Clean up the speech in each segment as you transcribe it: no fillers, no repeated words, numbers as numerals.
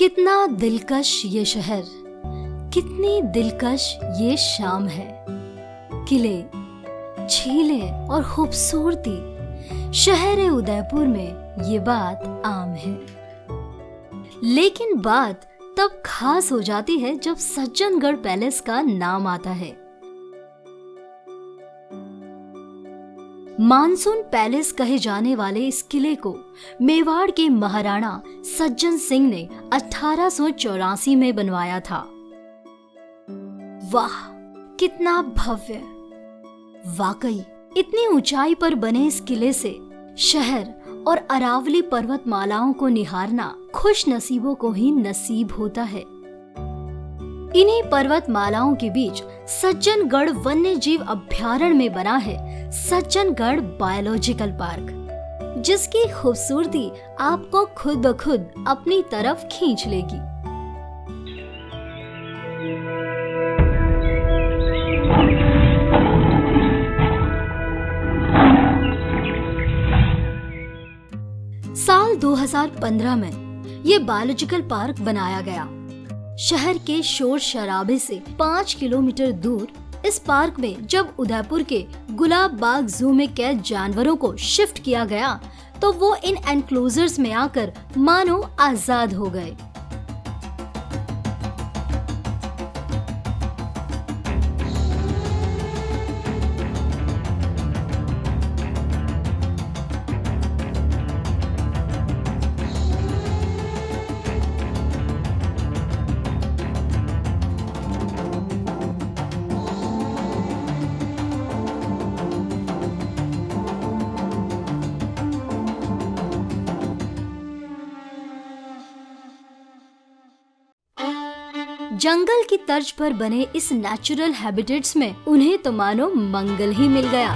कितना दिलकश ये शहर, कितनी दिलकश ये शाम है। किले, झीलें और खूबसूरती, शहर उदयपुर में ये बात आम है। लेकिन बात तब खास हो जाती है जब सज्जनगढ़ पैलेस का नाम आता है। मानसून पैलेस कहे जाने वाले इस किले को मेवाड़ के महाराणा सज्जन सिंह ने 1884 में बनवाया था। वाह, कितना भव्य! वाकई इतनी ऊंचाई पर बने इस किले से शहर और अरावली पर्वतमालाओं को निहारना खुश नसीबों को ही नसीब होता है। इन्हीं पर्वतमालाओं के बीच सज्जनगढ़ वन्य जीव अभ्यारण्य में बना है सज्जनगढ़ बायोलॉजिकल पार्क, जिसकी खूबसूरती आपको खुद ब खुद अपनी तरफ खींच लेगी। साल 2015 में ये बायोलॉजिकल पार्क बनाया गया। शहर के शोर शराबे से 5 किलोमीटर दूर इस पार्क में जब उदयपुर के गुलाब बाग जू में कैद जानवरों को शिफ्ट किया गया तो वो इन एनक्लोजर्स में आकर मानो आजाद हो गए। जंगल की तर्ज पर बने इस नेचुरल हैबिटेट्स में उन्हें तो मानो मंगल ही मिल गया।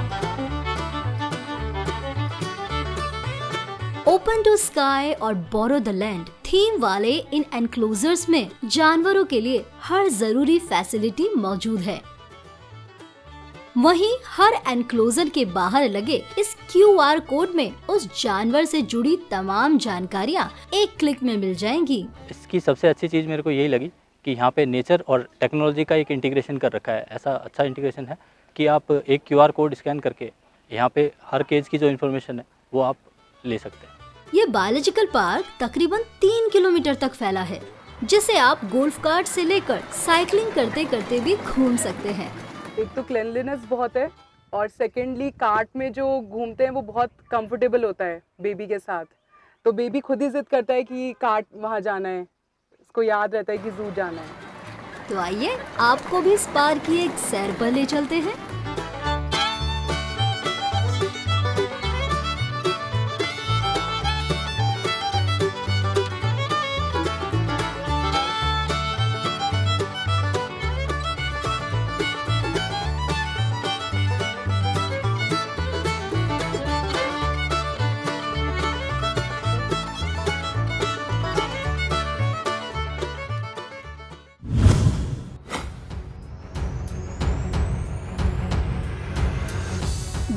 ओपन टू स्काई और बोरो द लैंड थीम वाले इन एनक्लोजर्स में जानवरों के लिए हर जरूरी फैसिलिटी मौजूद है। वहीं हर एनक्लोजर के बाहर लगे इस QR कोड में उस जानवर से जुड़ी तमाम जानकारियाँ एक क्लिक में मिल जाएंगी। इसकी सबसे अच्छी चीज़ मेरे को यही लगी कि यहाँ पे नेचर और टेक्नोलॉजी का एक इंटीग्रेशन कर रखा है। ऐसा अच्छा इंटीग्रेशन है कि आप एक QR कोड स्कैन करके यहाँ पे हर केज की जो इन्फॉर्मेशन है वो आप ले सकते हैं। ये बायोलॉजिकल पार्क तकरीबन 3 किलोमीटर तक फैला है, जिसे आप गोल्फ कार्ट से लेकर साइकिलिंग करते करते भी घूम सकते हैं। एक तो क्लीनलीनेस बहुत है और सेकेंडली कार्ट में जो घूमते हैं वो बहुत कंफर्टेबल होता है बेबी के साथ। तो बेबी खुद ही जिद करता है कि कार्ट वहाँ जाना है, को याद रहता है कि जू जाना है। तो आइए आपको भी इस पार्क की एक सैर पर ले चलते हैं।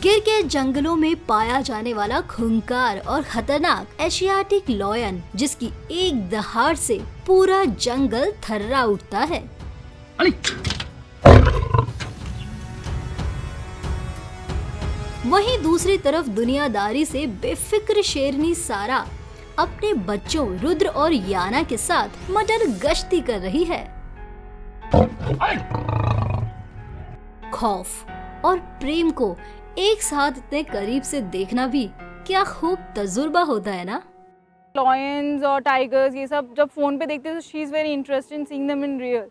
गिर के जंगलों में पाया जाने वाला खूंखार और खतरनाक एशियाटिक लॉयन, जिसकी एक दहाड़ से पूरा जंगल थर्रा उठता है। वहीं दूसरी तरफ दुनियादारी से बेफिक्र शेरनी सारा अपने बच्चों रुद्र और याना के साथ मटर गश्ती कर रही है। खौफ और प्रेम को एक साथ इतने करीब से देखना भी क्या खूब तजुर्बा होता है ना। लॉयंस और टाइगर्स ये सब जब फ़ोन पे देखते हैं तो she is very interested in seeing them in real.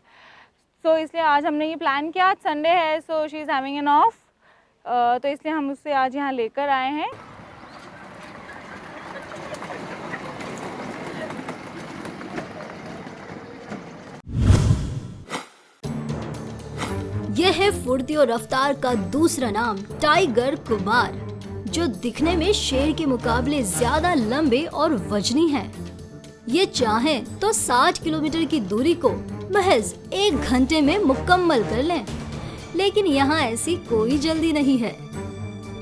So इसलिए आज हमने ये प्लान किया, आज संडे है so she is having an off, तो इसलिए हम उससे आज यहाँ लेकर आए हैं। यह है फुर्ती और रफ्तार का दूसरा नाम टाइगर कुमार, जो दिखने में शेर के मुकाबले ज्यादा लंबे और वजनी हैं। ये चाहें तो 60 किलोमीटर की दूरी को महज 1 घंटे में मुकम्मल कर लें, लेकिन यहाँ ऐसी कोई जल्दी नहीं है,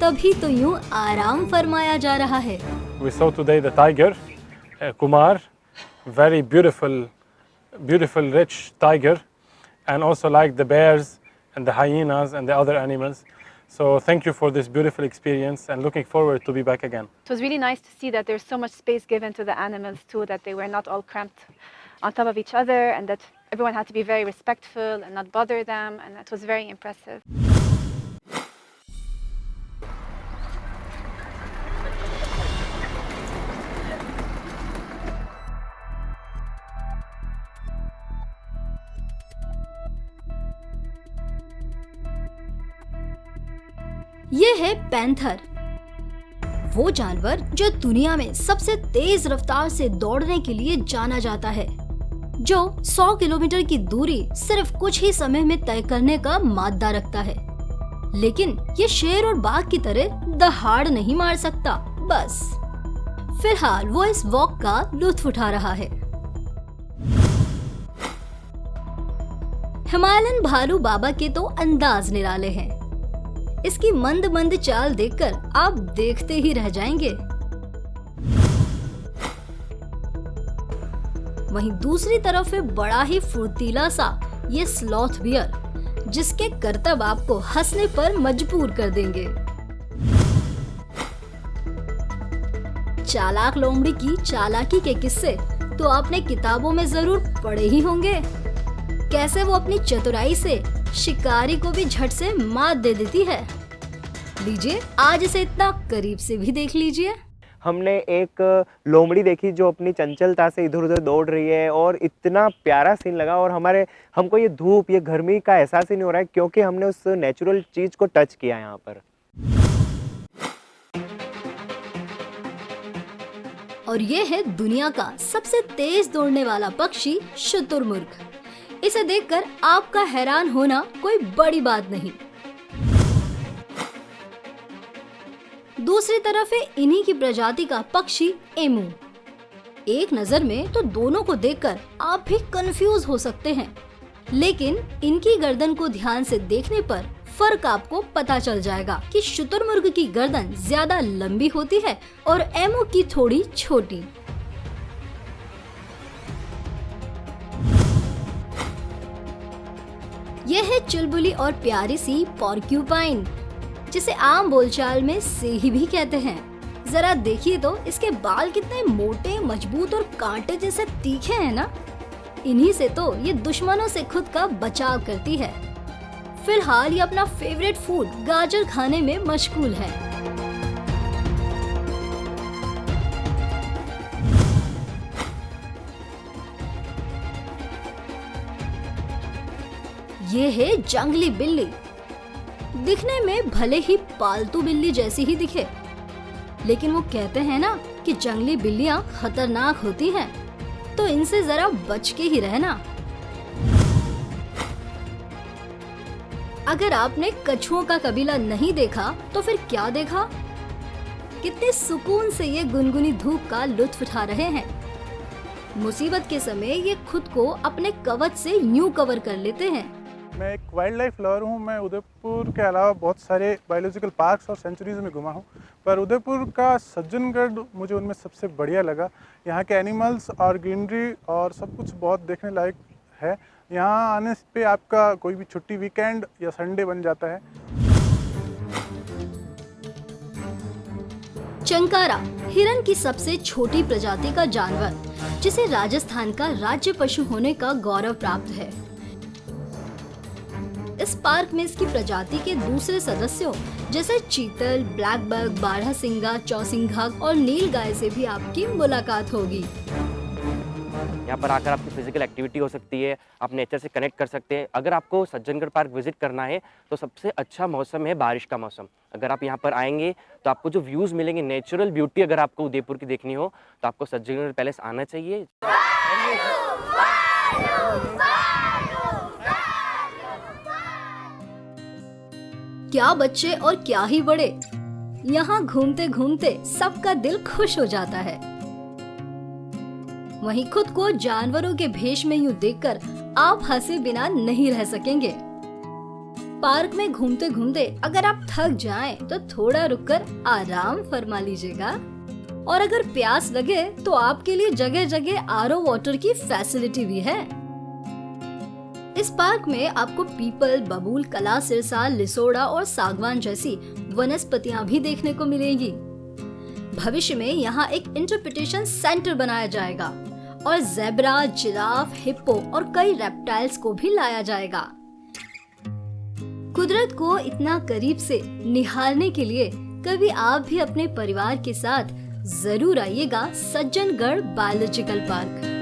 तभी तो यूं आराम फरमाया जा रहा है। We saw today the tiger, Kumar, very beautiful rich tiger, and also like the bears and the hyenas and the other animals. So thank you for this beautiful experience and looking forward to be back again. It was really nice to see that there's so much space given to the animals too, that they were not all cramped on top of each other, and that everyone had to be very respectful and not bother them, and that was very impressive. ये है panther, वो जानवर जो दुनिया में सबसे तेज रफ्तार से दौड़ने के लिए जाना जाता है, जो 100 किलोमीटर की दूरी सिर्फ कुछ ही समय में तय करने का मादा रखता है। लेकिन ये शेर और बाघ की तरह दहाड़ नहीं मार सकता। बस फिलहाल वो इस वॉक का लुत्फ उठा रहा है। हिमालयन भालू बाबा के तो अंदाज निराले हैं। इसकी मंद मंद चाल देखकर आप देखते ही रह जाएंगे। वहीं दूसरी तरफ है बड़ा ही फुर्तीला सा ये स्लॉथ बियर, जिसके करतब आपको हंसने पर मजबूर कर देंगे। चालाक लोमड़ी की चालाकी के किस्से तो आपने किताबों में जरूर पढ़े ही होंगे। कैसे वो अपनी चतुराई से शिकारी को भी झट से मात दे देती है। लीजिए आज इसे इतना करीब से भी देख लीजिए। हमने एक लोमड़ी देखी जो अपनी चंचलता से इधर उधर दौड़ रही है, और इतना प्यारा सीन लगा, और हमको ये धूप ये गर्मी का एहसास ही नहीं हो रहा है, क्योंकि हमने उस नेचुरल चीज को टच किया यहाँ पर। और ये है दुनिया का सबसे तेज दौड़ने वाला पक्षी शुतुरमुर्ग। इसे देखकर आपका हैरान होना कोई बड़ी बात नहीं। दूसरी तरफ है इन्हीं की प्रजाति का पक्षी एमू। एक नजर में तो दोनों को देखकर आप भी कंफ्यूज हो सकते हैं, लेकिन इनकी गर्दन को ध्यान से देखने पर फर्क आपको पता चल जाएगा कि शुतुरमुर्ग की गर्दन ज्यादा लंबी होती है और एमू की थोड़ी छोटी। यह है चुलबुली और प्यारी सी पॉर्क्यूपाइन, जिसे आम बोलचाल में सेही भी कहते हैं। जरा देखिए तो इसके बाल कितने मोटे, मजबूत और कांटे जैसे तीखे हैं ना। इन्हीं से तो ये दुश्मनों से खुद का बचाव करती है। फिलहाल ये अपना फेवरेट फूड गाजर खाने में मशगूल है। ये है जंगली बिल्ली। दिखने में भले ही पालतू बिल्ली जैसी ही दिखे, लेकिन वो कहते हैं ना कि जंगली बिल्लियां खतरनाक होती हैं, तो इनसे जरा बच के ही रहना। अगर आपने कछुओं का कबीला नहीं देखा तो फिर क्या देखा। कितने सुकून से ये गुनगुनी धूप का लुत्फ उठा रहे हैं। मुसीबत के समय ये खुद को अपने कवच से यूं कवर कर लेते हैं। मैं एक वाइल्ड लाइफ लवर हूँ। मैं उदयपुर के अलावा बहुत सारे बायोलॉजिकल पार्क्स और सेंचुरीज में घुमा हूँ, पर उदयपुर का सज्जनगढ़ मुझे उनमें सबसे बढ़िया लगा। यहाँ के एनिमल्स और ग्रीनरी और सब कुछ बहुत देखने लायक है। यहाँ आने पे आपका कोई भी छुट्टी वीकेंड या संडे बन जाता है। चंकारा हिरन की सबसे छोटी प्रजाति का जानवर, जिसे राजस्थान का राज्य पशु होने का गौरव प्राप्त है। इस पार्क में इसकी प्रजाति के दूसरे सदस्यों जैसे चीतल, ब्लैक बग, बारह सिंगा, चौसिंघा और नील गाय से भी आपकी मुलाकात होगी। यहाँ पर आकर आपकी फिजिकल एक्टिविटी हो सकती है, आप नेचर से कनेक्ट कर सकते हैं। अगर आपको सज्जनगढ़ पार्क विजिट करना है तो सबसे अच्छा मौसम है बारिश का मौसम। अगर आप यहाँ पर आएंगे तो आपको जो व्यूज़ मिलेंगे, नेचुरल ब्यूटी अगर आपको उदयपुर की देखनी हो तो आपको सज्जनगढ़ पैलेस आना चाहिए। क्या बच्चे और क्या ही बड़े, यहाँ घूमते घूमते सबका दिल खुश हो जाता है। वहीं खुद को जानवरों के भेष में यूं देखकर आप हंसे बिना नहीं रह सकेंगे। पार्क में घूमते घूमते अगर आप थक जाएं तो थोड़ा रुककर आराम फरमा लीजिएगा। और अगर प्यास लगे तो आपके लिए जगह जगह आरओ वाटर की फैसिलिटी भी है। इस पार्क में आपको पीपल, बबूल, कला, सिरसा, लिसोड़ा और सागवान जैसी वनस्पतियां भी देखने को मिलेंगी। भविष्य में यहाँ एक इंटरप्रिटेशन सेंटर बनाया जाएगा और ज़ेब्रा, जिराफ, हिप्पो और कई रेप्टाइल्स को भी लाया जाएगा। कुदरत को इतना करीब से निहारने के लिए कभी आप भी अपने परिवार के साथ जरूर आइएगा सज्जनगढ़ बायोलॉजिकल पार्क।